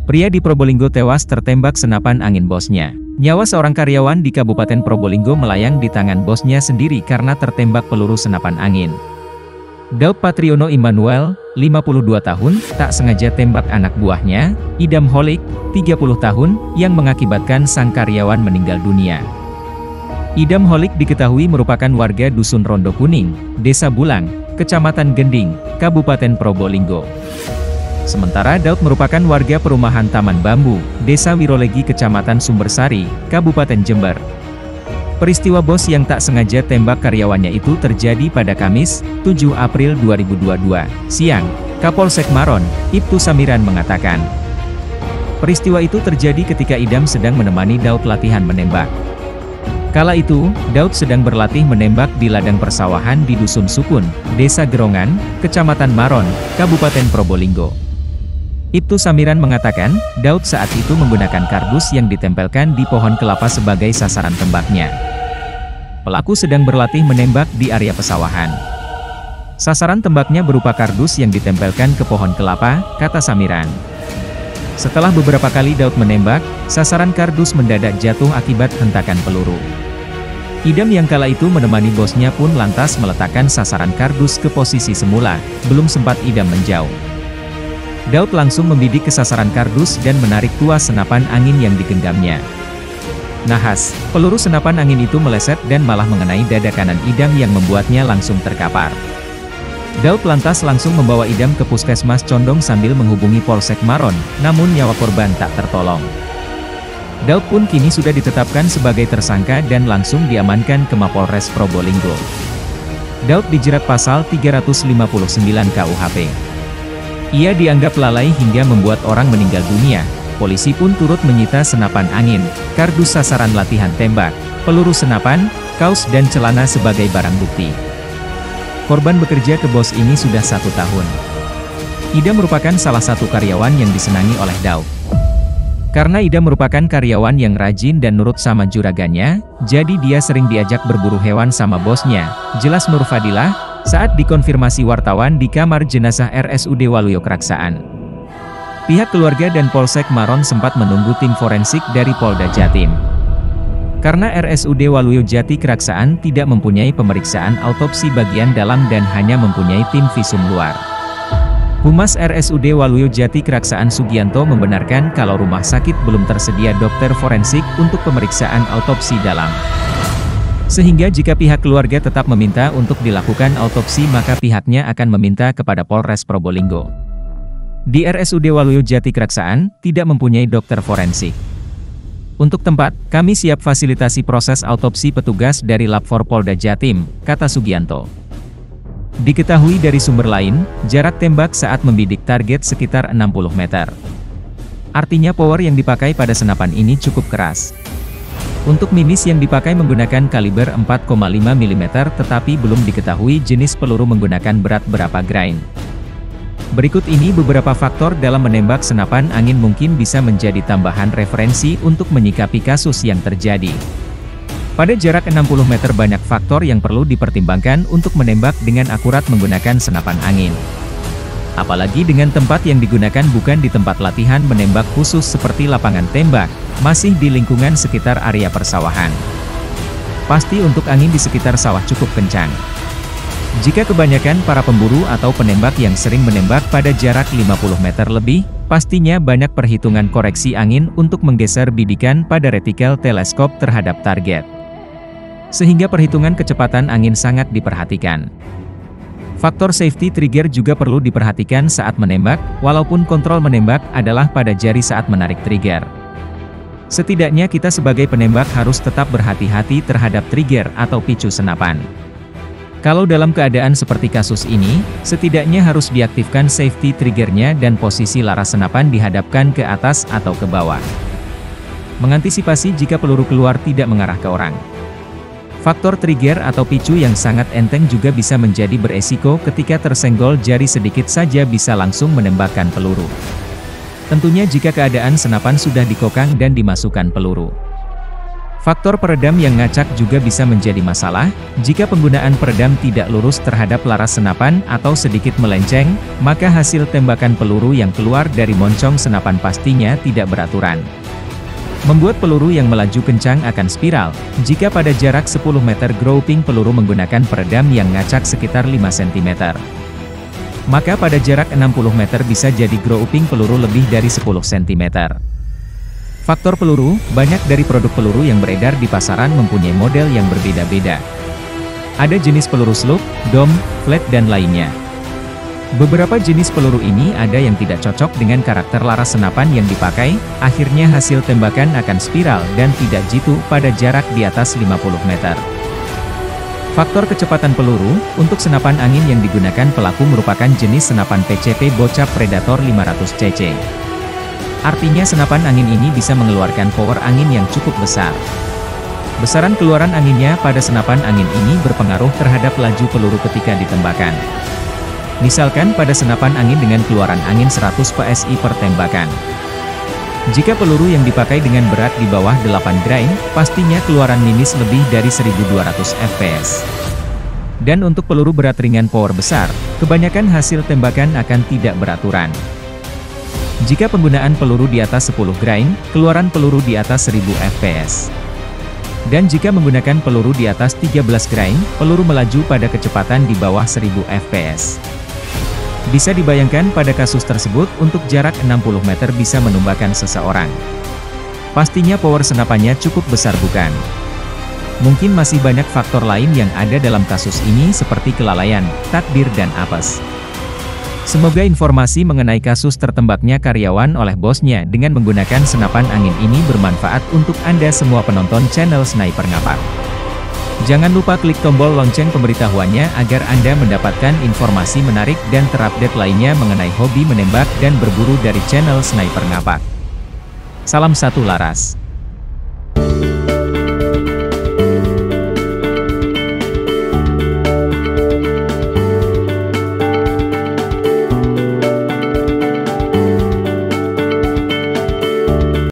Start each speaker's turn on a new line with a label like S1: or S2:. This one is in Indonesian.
S1: Pria di Probolinggo tewas tertembak senapan angin bosnya. Nyawa seorang karyawan di Kabupaten Probolinggo melayang di tangan bosnya sendiri karena tertembak peluru senapan angin. Daud Patriono Immanuel, 52 tahun, tak sengaja tembak anak buahnya, Idam Holik, 30 tahun, yang mengakibatkan sang karyawan meninggal dunia. Idam Holik diketahui merupakan warga Dusun Rondo Kuning, Desa Bulang, Kecamatan Gending, Kabupaten Probolinggo. Sementara Daud merupakan warga perumahan Taman Bambu, Desa Wirolegi Kecamatan Sumbersari, Kabupaten Jember. Peristiwa bos yang tak sengaja tembak karyawannya itu terjadi pada Kamis, 7 April 2022, siang. Kapolsek Maron, Ibtu Samiran mengatakan, peristiwa itu terjadi ketika Idam sedang menemani Daud latihan menembak. Kala itu, Daud sedang berlatih menembak di ladang persawahan di Dusun Sukun, Desa Gerongan, Kecamatan Maron, Kabupaten Probolinggo. Ibtu Samiran mengatakan, Daud saat itu menggunakan kardus yang ditempelkan di pohon kelapa sebagai sasaran tembaknya. Pelaku sedang berlatih menembak di area pesawahan. Sasaran tembaknya berupa kardus yang ditempelkan ke pohon kelapa, kata Samiran. Setelah beberapa kali Daud menembak, sasaran kardus mendadak jatuh akibat hentakan peluru. Idam yang kala itu menemani bosnya pun lantas meletakkan sasaran kardus ke posisi semula, belum sempat Idam menjauh. Daud langsung membidik ke sasaran kardus dan menarik tuas senapan angin yang digenggamnya. Nahas, peluru senapan angin itu meleset dan malah mengenai dada kanan Idam yang membuatnya langsung terkapar. Daud lantas langsung membawa Idam ke Puskesmas Condong sambil menghubungi Polsek Maron, namun nyawa korban tak tertolong. Daud pun kini sudah ditetapkan sebagai tersangka dan langsung diamankan ke Mapolres Probolinggo. Daud dijerat pasal 359 KUHP. Ia dianggap lalai hingga membuat orang meninggal dunia. Polisi pun turut menyita senapan angin, kardus sasaran latihan tembak, peluru senapan, kaos dan celana sebagai barang bukti. Korban bekerja ke bos ini sudah 1 tahun. Ida merupakan salah satu karyawan yang disenangi oleh Daud. Karena Ida merupakan karyawan yang rajin dan nurut sama juragannya, jadi dia sering diajak berburu hewan sama bosnya, jelas Nur Fadilah, saat dikonfirmasi wartawan di kamar jenazah RSUD Waluyo Kraksaan. Pihak keluarga dan Polsek Maron sempat menunggu tim forensik dari Polda Jatim. Karena RSUD Waluyo Jati Kraksaan tidak mempunyai pemeriksaan autopsi bagian dalam dan hanya mempunyai tim visum luar. Humas RSUD Waluyo Jati Kraksaan Sugianto membenarkan kalau rumah sakit belum tersedia dokter forensik untuk pemeriksaan autopsi dalam. Sehingga jika pihak keluarga tetap meminta untuk dilakukan autopsi maka pihaknya akan meminta kepada Polres Probolinggo. Di RSUD Waluyo Jati Kraksaan, tidak mempunyai dokter forensik. Untuk tempat, kami siap fasilitasi proses autopsi petugas dari Lapfor Polda Jatim, kata Sugianto. Diketahui dari sumber lain, jarak tembak saat membidik target sekitar 60 meter. Artinya power yang dipakai pada senapan ini cukup keras. Untuk minis yang dipakai menggunakan kaliber 4,5 mm tetapi belum diketahui jenis peluru menggunakan berat berapa grain. Berikut ini beberapa faktor dalam menembak senapan angin mungkin bisa menjadi tambahan referensi untuk menyikapi kasus yang terjadi. Pada jarak 60 meter banyak faktor yang perlu dipertimbangkan untuk menembak dengan akurat menggunakan senapan angin. Apalagi dengan tempat yang digunakan bukan di tempat latihan menembak khusus seperti lapangan tembak, masih di lingkungan sekitar area persawahan. Pasti untuk angin di sekitar sawah cukup kencang. Jika kebanyakan para pemburu atau penembak yang sering menembak pada jarak 50 meter lebih, pastinya banyak perhitungan koreksi angin untuk menggeser bidikan pada retikel teleskop terhadap target. Sehingga perhitungan kecepatan angin sangat diperhatikan. Faktor safety trigger juga perlu diperhatikan saat menembak, walaupun kontrol menembak adalah pada jari saat menarik trigger. Setidaknya kita sebagai penembak harus tetap berhati-hati terhadap trigger atau picu senapan. Kalau dalam keadaan seperti kasus ini, setidaknya harus diaktifkan safety triggernya dan posisi laras senapan dihadapkan ke atas atau ke bawah. Mengantisipasi jika peluru keluar tidak mengarah ke orang. Faktor trigger atau picu yang sangat enteng juga bisa menjadi beresiko ketika tersenggol jari sedikit saja bisa langsung menembakkan peluru. Tentunya jika keadaan senapan sudah dikokang dan dimasukkan peluru. Faktor peredam yang ngacak juga bisa menjadi masalah. Jika penggunaan peredam tidak lurus terhadap laras senapan atau sedikit melenceng, maka hasil tembakan peluru yang keluar dari moncong senapan pastinya tidak beraturan. Membuat peluru yang melaju kencang akan spiral. Jika pada jarak 10 meter grouping peluru menggunakan peredam yang ngacak sekitar 5 cm. Maka pada jarak 60 meter bisa jadi grouping peluru lebih dari 10 cm. Faktor peluru, banyak dari produk peluru yang beredar di pasaran mempunyai model yang berbeda-beda. Ada jenis peluru slug, dom, flat dan lainnya. Beberapa jenis peluru ini ada yang tidak cocok dengan karakter laras senapan yang dipakai, akhirnya hasil tembakan akan spiral dan tidak jitu pada jarak di atas 50 meter. Faktor kecepatan peluru, untuk senapan angin yang digunakan pelaku merupakan jenis senapan PCP Bocap Predator 500 cc. Artinya senapan angin ini bisa mengeluarkan power angin yang cukup besar. Besaran keluaran anginnya pada senapan angin ini berpengaruh terhadap laju peluru ketika ditembakkan. Misalkan pada senapan angin dengan keluaran angin 100 psi per tembakan. Jika peluru yang dipakai dengan berat di bawah 8 grain, pastinya keluaran minis lebih dari 1200 fps. Dan untuk peluru berat ringan power besar, kebanyakan hasil tembakan akan tidak beraturan. Jika penggunaan peluru di atas 10 grain, keluaran peluru di atas 1000 fps. Dan jika menggunakan peluru di atas 13 grain, peluru melaju pada kecepatan di bawah 1000 fps. Bisa dibayangkan pada kasus tersebut untuk jarak 60 meter bisa menumbakan seseorang. Pastinya power senapannya cukup besar bukan? Mungkin masih banyak faktor lain yang ada dalam kasus ini seperti kelalaian, takdir dan apes. Semoga informasi mengenai kasus tertembaknya karyawan oleh bosnya dengan menggunakan senapan angin ini bermanfaat untuk Anda semua penonton channel Sniper Ngapak. Jangan lupa klik tombol lonceng pemberitahuannya agar Anda mendapatkan informasi menarik dan terupdate lainnya mengenai hobi menembak dan berburu dari channel Sniper Ngapak. Salam satu laras.